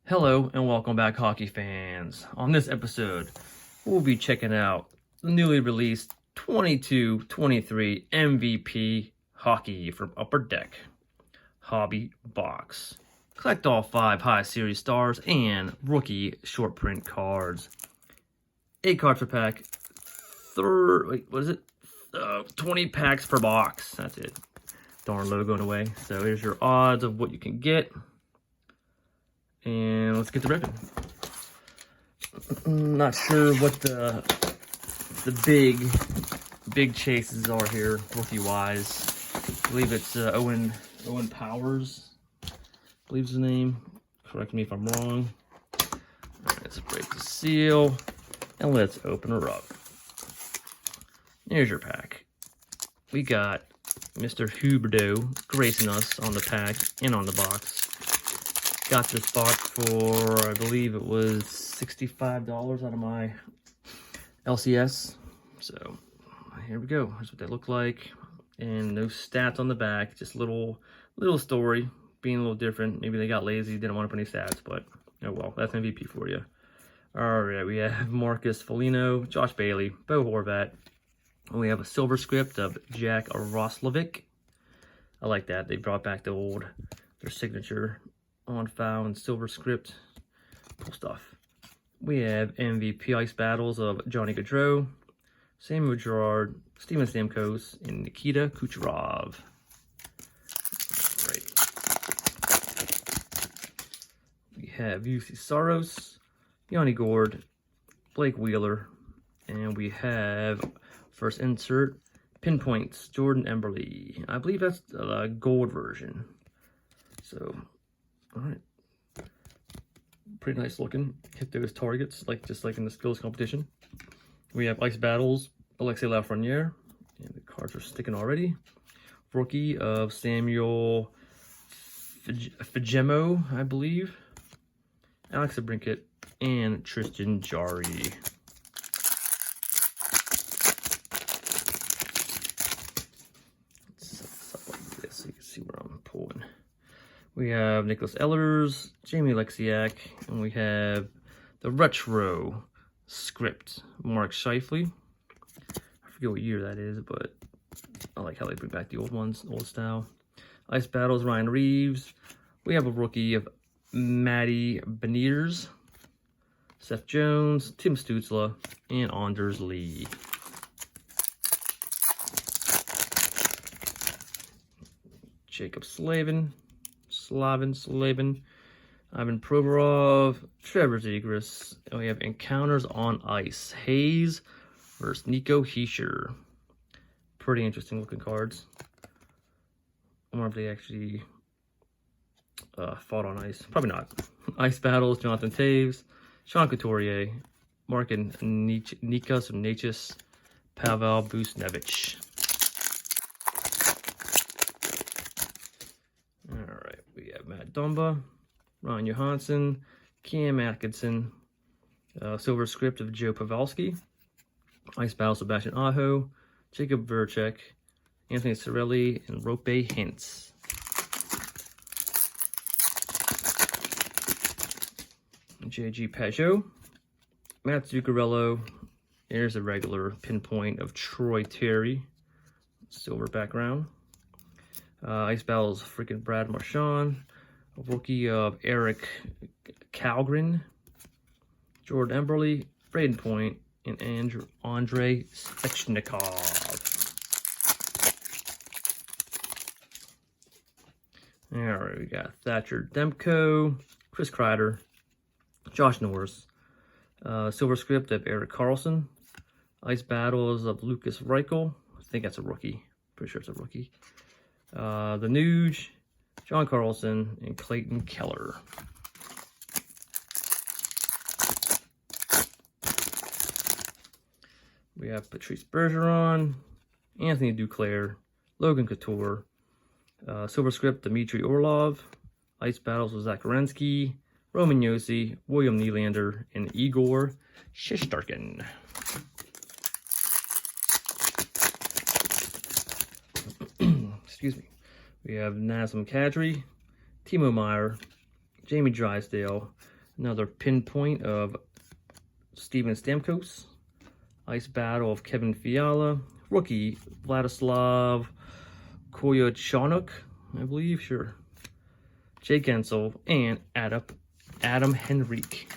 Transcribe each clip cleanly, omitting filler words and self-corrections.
Hello and welcome back, hockey fans. On this episode, we'll be checking out the newly released 22-23 MVP hockey from Upper Deck Hobby Box. Collect all 5 high series stars and rookie short print cards. 8 cards per pack. 20 packs per box. That's it. Darn logo going away. So here's your odds of what you can get. And let's get to ripping. Not sure what the big chases are here, rookie wise. I believe it's Owen Powers, I believe his name. Correct me if I'm wrong. Alright, let's break the seal and let's open her up. Here's your pack. We got Mr. Huberdeau gracing us on the pack and on the box. Got this box for, I believe it was $65 out of my LCS. So here we go. Here's what they look like. And no stats on the back, just little story, being a little different. Maybe they got lazy, didn't want to put any stats, but oh well, that's MVP for you. All right, we have Marcus Foligno, Josh Bailey, Bo Horvat. And we have a silver script of Jack Roslovic. I like that. They brought back their signature on file and silver script. Cool stuff. We have MVP ice battles of Johnny Gaudreau, Samuel Girard, Steven Stamkos, and Nikita Kucherov. Right. We have UC Saros, Yanni Gourde, Blake Wheeler, and we have first insert pinpoints Jordan Emberley. I believe that's the gold version. So all right, pretty nice looking. Hit those targets just like in the skills competition. We have ice battles, Alexei Lafreniere, and the cards are sticking already. Rookie of Samuel Fagemo, I believe. Alex Brinket and Tristan Jarry. Let's set this up like this so you can see where I'm pulling. We have Nicholas Ehlers, Jamie Alexiak, and we have the retro script, Mark Scheifele. I forget what year that is, but I like how they bring back the old ones, old style. Ice Battles, Ryan Reeves. We have a rookie of Matty Beniers, Seth Jones, Tim Stützle, and Anders Lee. Jacob Slavin, Ivan Provorov, Trevor Zegras, and we have Encounters on Ice. Hayes versus Nico Hischier. Pretty interesting looking cards. I wonder if they actually fought on ice. Probably not. Ice Battles, Jonathan Taves, Sean Couturier, Mark and Nikas, Pavel Buchnevich. Alright, we have Matt Dumba, Ron Johansson, Cam Atkinson, silver script of Joe Pavelski, Ice Battle Sebastian Aho, Jacob Voracek, Anthony Cirelli, and Rope Hintz. JG Pajot, Matt Zuccarello. Here's a regular pinpoint of Troy Terry, silver background. Ice Battles freaking Brad Marchand, a rookie of Eric Kalgren, Jordan Emberley, Braden Point, and Andrei Svechnikov. Alright, we got Thatcher Demko, Chris Kreider, Josh Norris, silver script of Eric Carlson, Ice Battles of Lucas Reichel. I think that's a rookie. Pretty sure it's a rookie. The Nuge, John Carlson, and Clayton Keller. We have Patrice Bergeron, Anthony Duclair, Logan Couture, silver script Dmitry Orlov, Ice Battles with Zach Werenski, Roman Josi, William Nylander, and Igor Shesterkin. Excuse me. We have Nazem Kadri, Timo Meyer, Jamie Drysdale, Another pinpoint of Steven Stamkos. Ice Battle of Kevin Fiala. Rookie Vladislav Koyachonok, I believe, sure. Jake Gensel and Adam Henrique.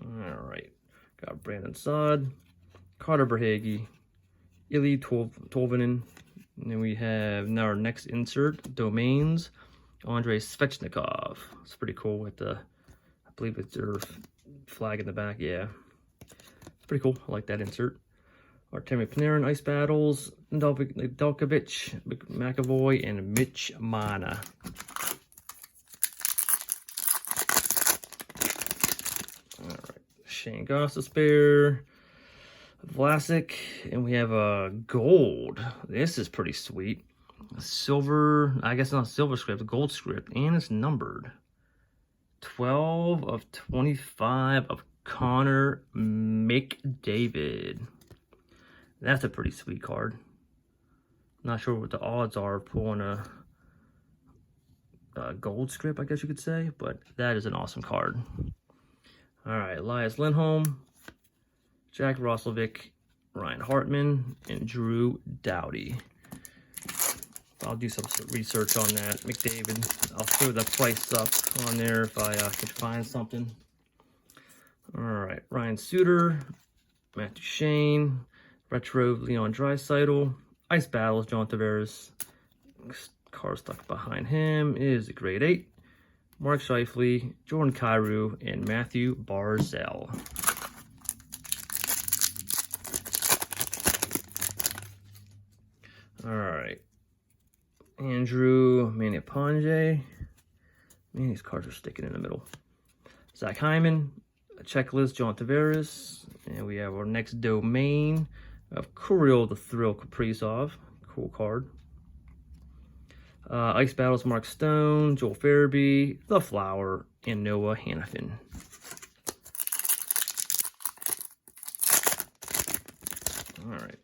All right, got Brandon Saad, Carter Verhaeghe, Ilya Tolvanen, and then we have now our next insert, Domains, Andrei Svechnikov. It's pretty cool with the, I believe it's their flag in the back. Yeah, it's pretty cool. I like that insert. Artemi Panarin, Ice Battles, Nedeljkovic, McAvoy, and Mitch Mana. All right, Shane Gostisbehere, Vlasic, and we have a gold. This is pretty sweet. Silver, I guess not silver script, gold script, and it's numbered. 12 of 25 of Connor McDavid. That's a pretty sweet card. Not sure what the odds are of pulling a gold script, I guess you could say, but that is an awesome card. All right, Elias Lindholm, Jack Roslovic, Ryan Hartman, and Drew Doughty. I'll do some research on that. McDavid, I'll throw the price up on there if I could find something. All right, Ryan Suter, Matthew Shane, Retro Leon Draisaitl, Ice Battles, John Tavares. Car stuck behind him is a grade 8. Mark Scheifele, Jordan Kyrou, and Matthew Barzal. All right. Andrew Manipanje. Man, these cards are sticking in the middle. Zach Hyman, a checklist, John Tavares. And we have our next domain of Kirill the Thrill Kaprizov. Cool card. Ice Battles, Mark Stone, Joel Farabee, The Flower, and Noah Hannafin. All right.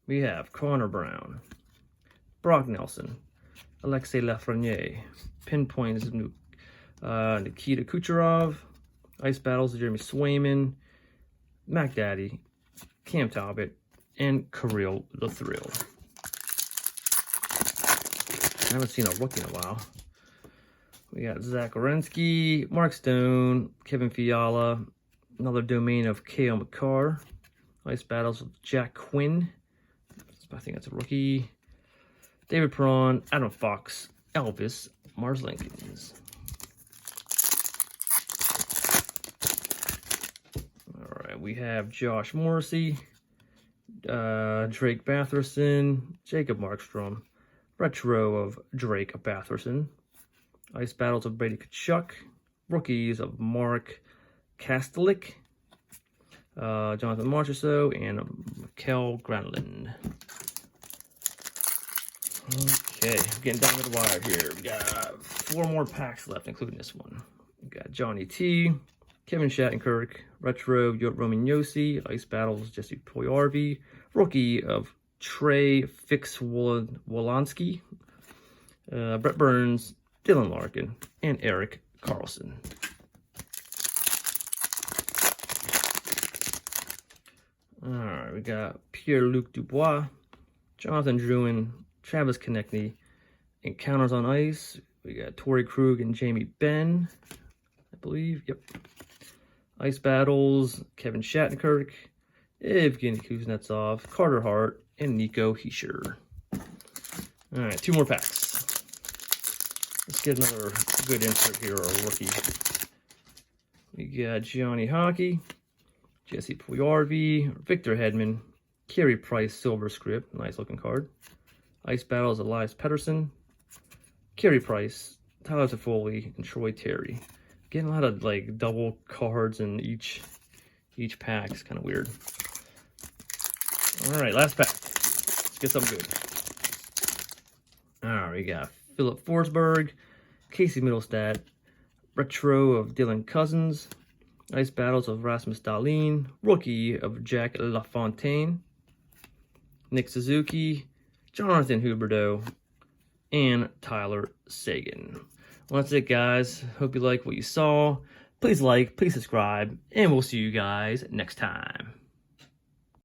We have Connor Brown, Brock Nelson, Alexei Lafreniere, Pinpoints, Nikita Kucherov, Ice Battles, Jeremy Swayman, Mac Daddy, Cam Talbot, and Kirill the Thrill. I haven't seen a rookie in a while. We got Zach Werenski, Mark Stone, Kevin Fiala, another domain of K.O. McCarr, Ice Battles with Jack Quinn. I think that's a rookie. David Perron, Adam Fox, Elvis, Mars Lincolns. All right, we have Josh Morrissey, Drake Batherson, Jacob Markstrom, Retro of Drake Batherson, Ice Battles of Brady Tkachuk, Rookies of Mark Kastelik, Jonathan Marchessault, and Mikkel Granlund. Okay, getting down to the wire here. We got 4 more packs left, including this one. We got Johnny T, Kevin Shattenkirk, Retro Roman Yossi, Ice Battles Jesse Puljujarvi, Rookie of Trey Fix-Wolansky, Brett Burns, Dylan Larkin, and Eric Carlson. All right, we got Pierre-Luc Dubois, Jonathan Drouin, Travis Konechny. Encounters on Ice, we got Torrey Krug and Jamie Benn, I believe. Yep. Ice Battles, Kevin Shattenkirk, Evgeny Kuznetsov, Carter Hart, and Nico Hischier. All right, 2 more packs. Let's get another good insert here, or a rookie. We got Gianni Hockey, Jesse Puljujarvi, Victor Hedman, Carey Price Silver Script, nice looking card. Ice Battles, Elias Pettersson, Carey Price, Tyler Toffoli, and Troy Terry. Getting a lot of like double cards in each pack. It's kind of weird. All right, last pack. Let's get something good. All right, we got Philip Forsberg, Casey Middlestat, Retro of Dylan Cousins, Ice Battles of Rasmus Dahlin, Rookie of Jack LaFontaine, Nick Suzuki, Jonathan Huberdeau, and Tyler Seguin. Well, that's it, guys. Hope you like what you saw. Please like, please subscribe, and we'll see you guys next time.